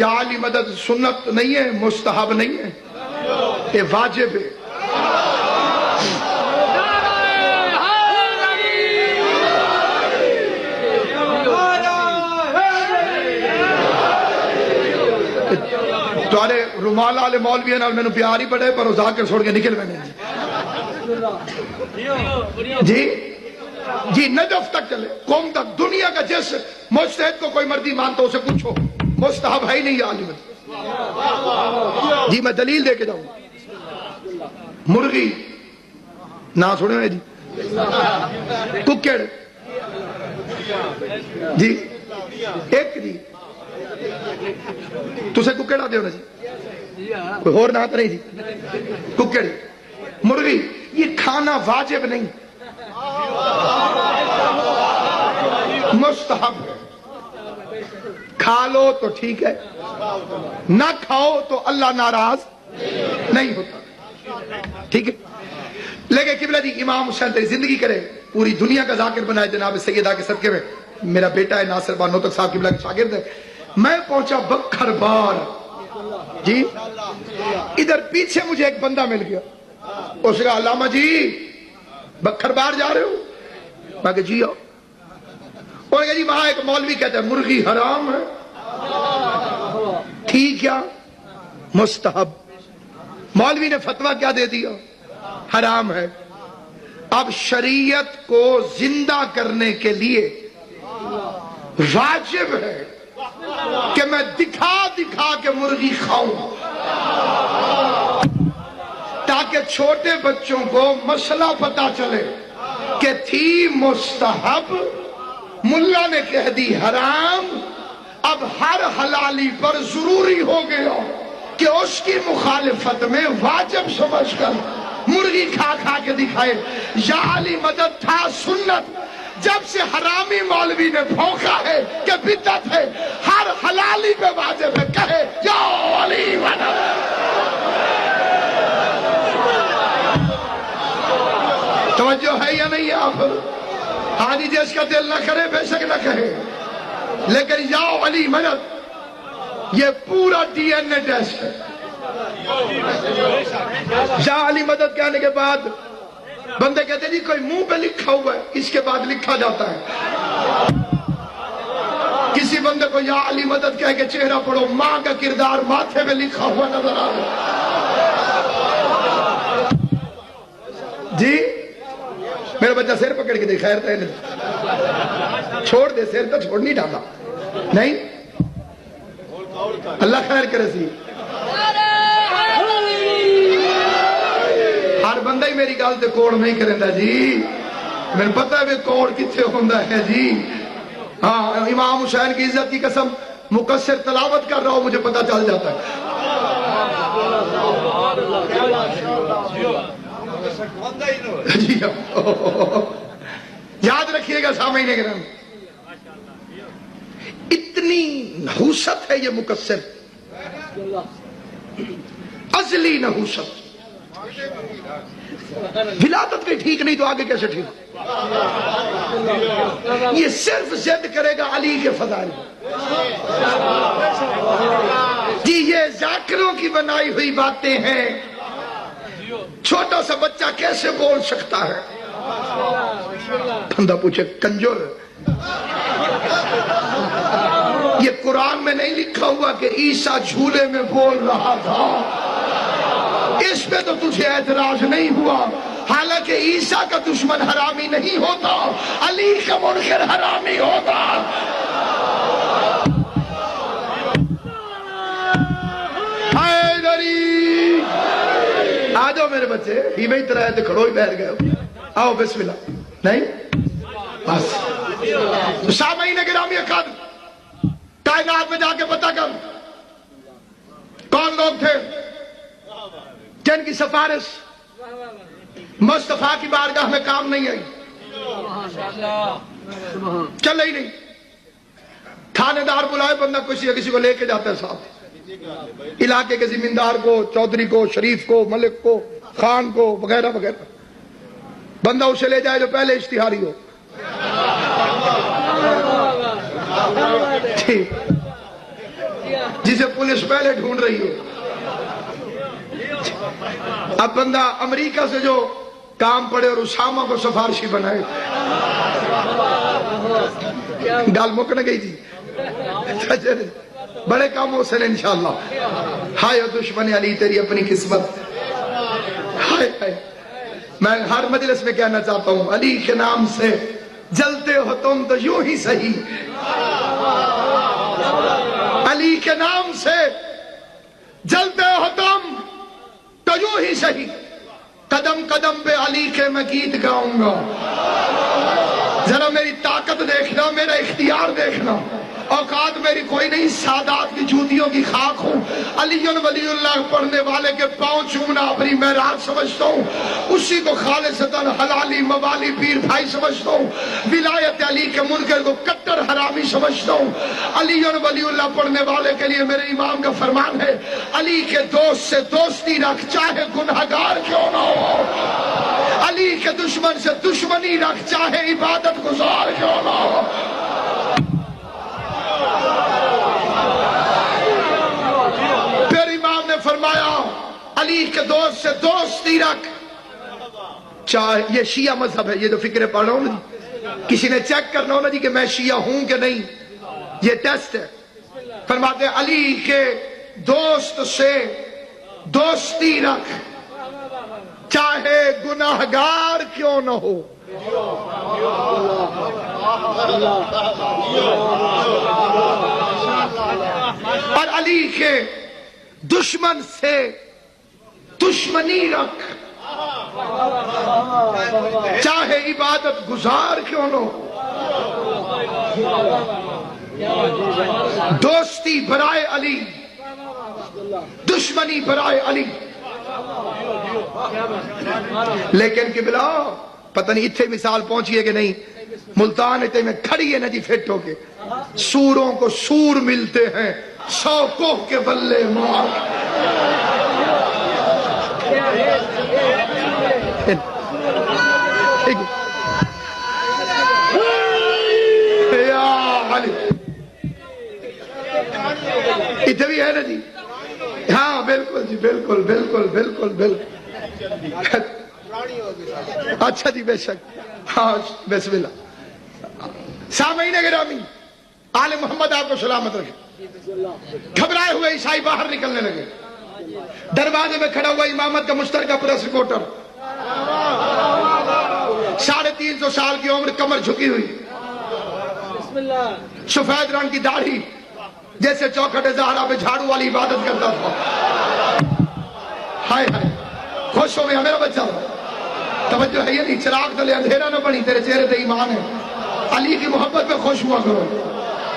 یا علی مدد سنت نہیں ہے، مستحب نہیں ہے، یہ واجب ہے۔ تمہارے رومال والے مولوی نال میں نے پیار ہی پڑے پر ازا کر چھوڑ کے نکل میں نہیں جی نجف تک چلے، قوم تک، دنیا کا جس مجتہد کو کوئی مردی مانتا اسے پوچھو، مستحب ہے ہی نہیں عالم۔ جی میں دلیل دے کے جاؤں، مرغی نہ سنے ہوئے جی، ککڑ جی، ایک جی تسے ککڑ آتے ہونا جی، کوئی اور نہ آتا نہیں جی، ککڑ مرغی یہ کھانا واجب نہیں، مستحب ہے۔ کھا لو تو ٹھیک ہے، نہ کھاؤ تو اللہ ناراض نہیں ہوتا، ٹھیک ہے۔ لیکن قبلہ جی امام حسین تیری زندگی کرے، پوری دنیا کا ذاکر بنائے جناب سیدہ کے صدقے میں۔ میرا بیٹا ہے ناصر بانو تک صاحب قبلہ کے شاگرد ہے، میں پہنچا بکھر بار جی، ادھر پیچھے مجھے ایک بندہ مل گیا، اس نے کہا علامہ جی بکھر بار جا رہے ہو؟ میں کہا جی آؤ۔ انہوں نے کہا جی وہاں ایک مولوی کہتا ہے مرغی حرام ہے، ٹھیک کیا مستحب، مولوی نے فتویٰ کیا دے دیا، حرام ہے۔ اب شریعت کو زندہ کرنے کے لیے واجب ہے کہ میں دکھا دکھا کے مرغی کھاؤں تاکہ چھوٹے بچوں کو مسئلہ پتا چلے کہ تھی مستحب، ملا نے کہہ دی حرام، اب ہر حلالی پر ضروری ہو گیا کہ اس کی مخالفت میں واجب سمجھ کر مرغی کھا کھا کے دکھائے۔ یا علی مدد تھا سنت، جب سے حرامی مولوی نے بھونکا ہے کہ بدعت ہے، ہر حلالی پہ واجب ہے، کہے یا علی مدد۔ توجہ ہے یا نہیں آپ؟ ہاں جی، جس کا دل نہ کرے بے شک نہ کہے، لیکن یا علی مدد یہ پورا ڈی این اے ٹیسٹ ہے۔ یا علی مدد کہنے کے بعد بندے کہتے ہیں جی کوئی منہ پہ لکھا ہوا ہے، اس کے بعد لکھا جاتا ہے۔ کسی بندے کو یا علی مدد کہہ کے چہرہ پڑھو، ماں کا کردار ماتھے پہ لکھا ہوا نظر آ رہا جی۔ میرا بچہ سیر پکڑ کے دے، خیر تھا چھوڑ دے، سیر تو چھوڑ نہیں ڈالا، نہیں اللہ خیر کرے سی۔ ہر بندہ ہی میری گل تے کوڑ نہیں کرندا جی، میں پتہ ہے کوڑ کتنے ہوندا ہے جی۔ ہاں امام حسین کی عزت کی قسم، مقصر تلاوت کر رہا ہو مجھے پتہ چل جاتا ہے۔ جی یاد رکھیے گا سامعین کرام، اتنی نحوست ہے یہ مقصر، ازلی نحوست۔ ولادت بھی ٹھیک نہیں تو آگے کیسے ٹھیک؟ یہ صرف ضد کرے گا علی کے فضائل۔ جی یہ ذاکروں کی بنائی ہوئی باتیں ہیں، چھوٹا سا بچہ کیسے بول سکتا ہے؟ بندہ پوچھے کنجر، یہ قرآن میں نہیں لکھا ہوا کہ عیسیٰ جھولے میں بول رہا تھا، اس پہ تو تجھے اعتراض نہیں ہوا، حالانکہ عیسیٰ کا دشمن حرامی نہیں ہوتا، علی کا منکر حرامی ہوتا۔ آ جاؤ میرے بچے، ہی میں اتنا ہے تو کھڑو ہی بیٹھ گئے، آؤ بسم اللہ، نہیں بس۔ سامعین گرامی قدر، کائنات میں جا کے پتہ کر کون لوگ تھے جن کی سفارش مصطفیٰ کی بارگاہ میں کام نہیں آئی، چل ہی نہیں۔ تھانے دار بلائے، بندہ کسی کو لے کے جاتا ہے صاحب، علاقے کے زمیندار کو، چودھری کو، شریف کو، ملک کو، خان کو وغیرہ وغیرہ، بندہ اسے لے جائے جو پہلے اشتہاری ہو۔ جسے پولیس پہلے ڈھونڈ رہی ہو. اب بندہ امریکہ سے جو کام پڑے اور اسامہ کو سفارشی بنائے. گال مک نہ گئی تھی. بڑے کاموں سے انشاءاللہ. ہائے دشمن علی تیری اپنی قسمت. ہائے ہائے. میں ہر مجلس میں کہنا چاہتا ہوں علی کے نام سے جلتے ہو تم تو یوں ہی صحیح. علی کے نام سے جلتے ہو تم تو یوں ہی صحیح. قدم قدم پہ علی کے میں گیت گاؤں گا. ذرا میری طاقت دیکھنا, میرا اختیار دیکھنا. اوقات میری کوئی نہیں, سادات کی جوتیوں کی خاک ہوں. علی ولی اللہ پڑھنے والے کے پاؤں چومنا اپنی معراج سمجھتا ہوں. اسی کو خالصتاً حلالی موالی پیر بھائی سمجھتا ہوں. ولایت علی کے منکر کو کٹر حرامی سمجھتا ہوں. علی ولی اللہ پڑھنے والے کے لیے میرے امام کا فرمان ہے, علی کے دوست سے دوستی رکھ چاہے گنہگار کیوں نہ ہو. علی کے دشمن سے دشمنی رکھ چاہے عبادت گزار کیوں نہ ہو. پھر امام نے فرمایا علی کے دوست سے دوستی رکھ چاہے. یہ شیعہ مذہب ہے, یہ جو فکرے پڑھ رہا ہوں نا جی, کسی نے چیک کرنا ہو نا جی کہ میں شیعہ ہوں کہ نہیں, یہ ٹیسٹ ہے. فرماتے ہیں علی کے دوست سے دوستی رکھ چاہے گناہگار کیوں نہ ہو. اور علی کے دشمن سے دشمنی رکھ چاہے عبادت گزار کیوں نہ ہو. دوستی برائے علی, دشمنی برائے علی. لیکن قبلہ پتہ نہیں اتھے مثال پہنچی ہے کہ نہیں, ملتان اتنے میں کھڑی ہے نا جی فٹ ہو کے. سوروں کو سور ملتے ہیں 100 کوہ کے بلے مار. اتنے بھی ہے نا جی. ہاں بالکل جی, بالکل بالکل بالکل بالکل. اچھا جی بے شک. ہاں بسم اللہ. سامعین گرامی, آل محمد آپ کو سلامت رکھے. گھبرائے ہوئے عیسائی باہر نکلنے لگے. دروازے میں کھڑا ہوا امامت کا مشترکہ پریس رپورٹر, 350 سال کی عمر, کمر جھکی ہوئی, سفید رنگ کی داڑھی, جیسے چوکھٹ زہرا پہ جھاڑو والی عبادت کرتا تھا. ہائے ہائے, خوش ہو گیا میرا بچہ. توجہ ہے یہ نہیں, چراغ تلے اندھیرا نہ بنی, تیرے چہرے پہ ایمان ہے. علی کی محبت پہ خوش ہوا کرو.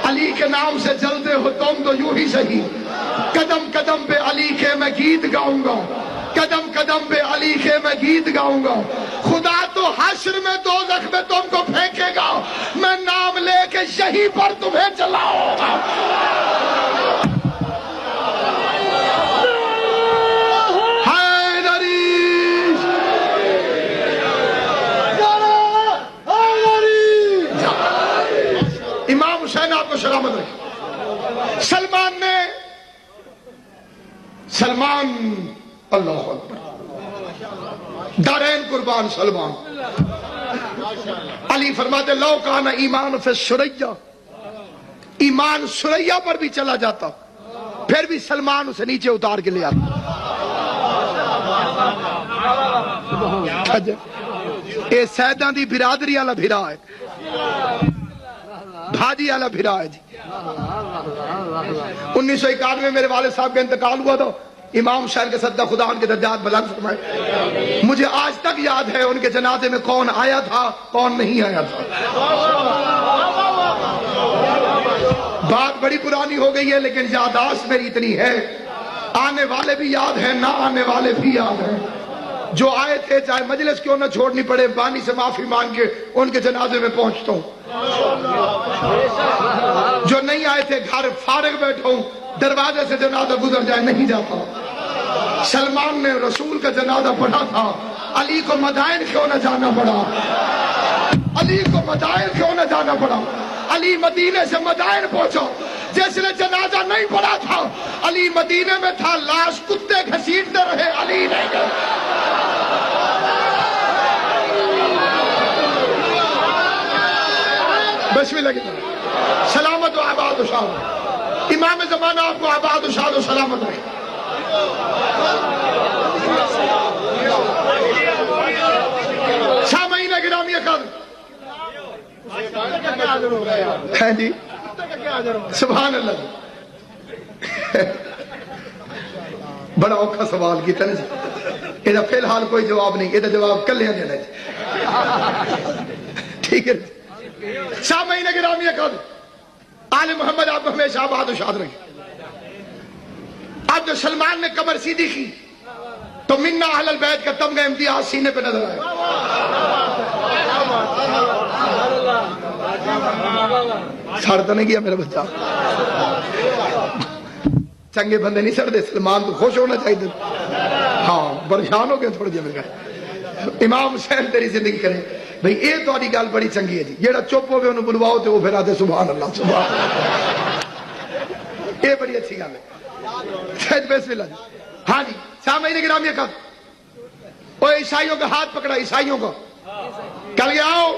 علی کے نام سے جلتے ہو تم تو یوں ہی صحیح. قدم قدم پہ علی کے میں گیت گاؤں گا, قدم قدم پہ علی کے میں گیت گاؤں گا. خدا تو حشر میں دوزخ میں تم کو پھینکے گا, میں نام لے کے یہیں پر تمہیں چلاؤں گا. امام حسین آپ کو سلامت رکھے. سلمان اللہ اکبر, دارین قربان سلمان. علی فرماتے لو کان ایمان فی سریا, ایمان سریا پر بھی چلا جاتا پھر بھی سلمان اسے نیچے اتار کے لے آتا. اے سیداں دی برادری والا بھرا ہے, بھاجی والا بھرا ہے جی. 1991 میں میرے والد صاحب کا انتقال ہوا تھا. امام حسین کے صدقہ خدا ان کے درجات بلند فرمائے. مجھے آج تک یاد ہے ان کے جنازے میں کون آیا تھا کون نہیں آیا تھا. بات بڑی پرانی ہو گئی ہے لیکن یادداشت میری اتنی ہے, آنے والے بھی یاد ہیں, نہ آنے والے بھی یاد ہیں. جو آئے تھے چاہے مجلس کیوں نہ چھوڑنی پڑے, بانی سے معافی مانگ کے ان کے جنازے میں پہنچتا ہوں. جو نہیں آئے تھے گھر فارغ بیٹھا ہوں, دروازے سے جنازہ گزر جائے نہیں جاتا. سلمان نے رسول کا جنازہ پڑھا تھا, علی کو مدائن کیوں نہ جانا پڑا, علی کو مدائن کیوں نہ جانا پڑا. علی مدینے سے مدائن پہنچا, جس نے جنازہ نہیں پڑھا تھا علی مدینے میں تھا، لاش کتے گھسیٹتے رہے، علی نہیں گئے۔ بسم اللہ کی سلامت و آباد و شاد، امام زمانہ آپ کو آباد و شاد و سلامت رہے۔ سامعین گرامی قدر، ہے جی سبحان اللہ، بڑا اوکھا سوال کیتا نا جی، یہ فی الحال کوئی جواب نہیں، یہ جواب کلے دینا جی، ٹھیک ہے۔ سامعین گرامی قدر، آل محمد آپ کو ہمیشہ آباد و شاد رکھیں۔ اب جو سلمان نے کمر سیدھی کی تو منا اہل البیت کا تمغہ امتیاز سینے پہ نظر آئے۔ سڑ تو نہیں گیا میرا بچہ، چنگے بندے نہیں سڑتے، سلمان تو خوش ہونا چاہیے، ہاں پریشان ہو گئے تھوڑے جی میرے۔ امام حسین تیری زندگی کرے بھئی، یہ تہاڈی گل بڑی چنگی ہے جی، جیڑا چپ ہوے انہوں بلواؤ تے وہ پھر آتے سبحان اللہ سبحان اللہ، یہ بڑی اچھی گل ہے۔ بسم اللہ جی، ہاں جی سامعین گرامی کا، وہ عیسائیوں کا ہاتھ پکڑا، عیسائیوں کو کل گیا آؤ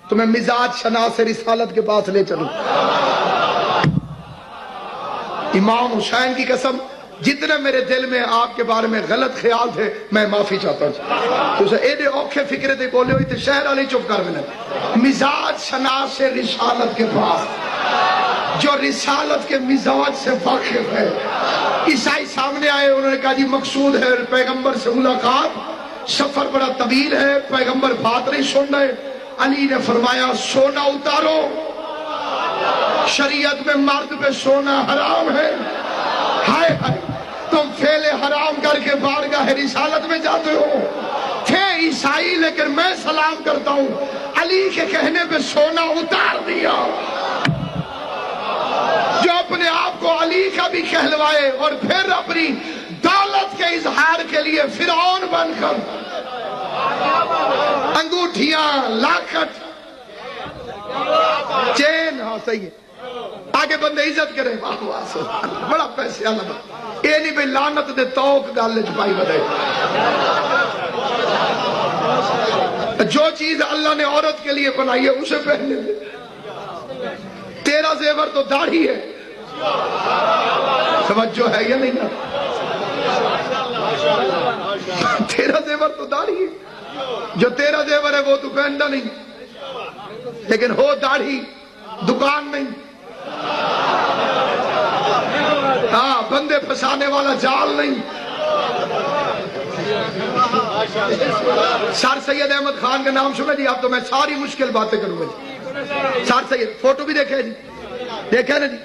تمہیں مزاج شناس رسالت کے پاس لے چلو۔ امام حسین کی قسم، جتنے میرے دل میں آپ کے بارے میں غلط خیال تھے میں معافی چاہتا ہوں۔ تو اسے ایڈے اوکھے فکرے دے بولے ہوئی تھے، شہر والی چپ کر ملے۔ مزاج شناس رسالت کے پاس، جو رسالت کے مزاج سے واقف ہے۔ عیسائی سامنے آئے، انہوں نے کہا جی مقصود ہے پیغمبر سے ملاقات، سفر بڑا طویل ہے، پیغمبر بات نہیں سن رہے۔ علی نے فرمایا سونا اتارو، شریعت میں مرد پہ سونا حرام ہے۔ ہائے ہائے، تم فعل حرام کر کے بارگاہ رسالت میں جاتے ہو۔ تھے عیسائی لیکن میں سلام کرتا ہوں، علی کے کہنے پہ سونا اتار دیا۔ جو اپنے آپ کو علی کا بھی کہلوائے اور پھر اپنی دولت کے اظہار کے لیے فرعون بن کر انگوٹھیاں، لاکٹ، چین، ہاں صحیح ہے، آگے بندے عزت کرے، بڑا پیسے اللہ، یہ نہیں بھئی لعنت دے توک گالے چھپائی بدائے۔ جو چیز اللہ نے عورت کے لیے بنائی ہے اسے پہننے دے۔ تیرا زیور تو داڑھی ہے، توجہ ہے یا نہیں؟ تیرا زیور تو داڑھی ہے، جو تیرا زیور ہے وہ تو پہننا نہیں، لیکن ہو داڑھی دکان نہیں، ہاں بندے پھنسانے والا جال نہیں۔ سر سید احمد خان کا نام سنا جی آپ؟ تو میں ساری مشکل باتیں کروں گا جی۔ سر سید فوٹو بھی دیکھے جی، دیکھے نا جی؟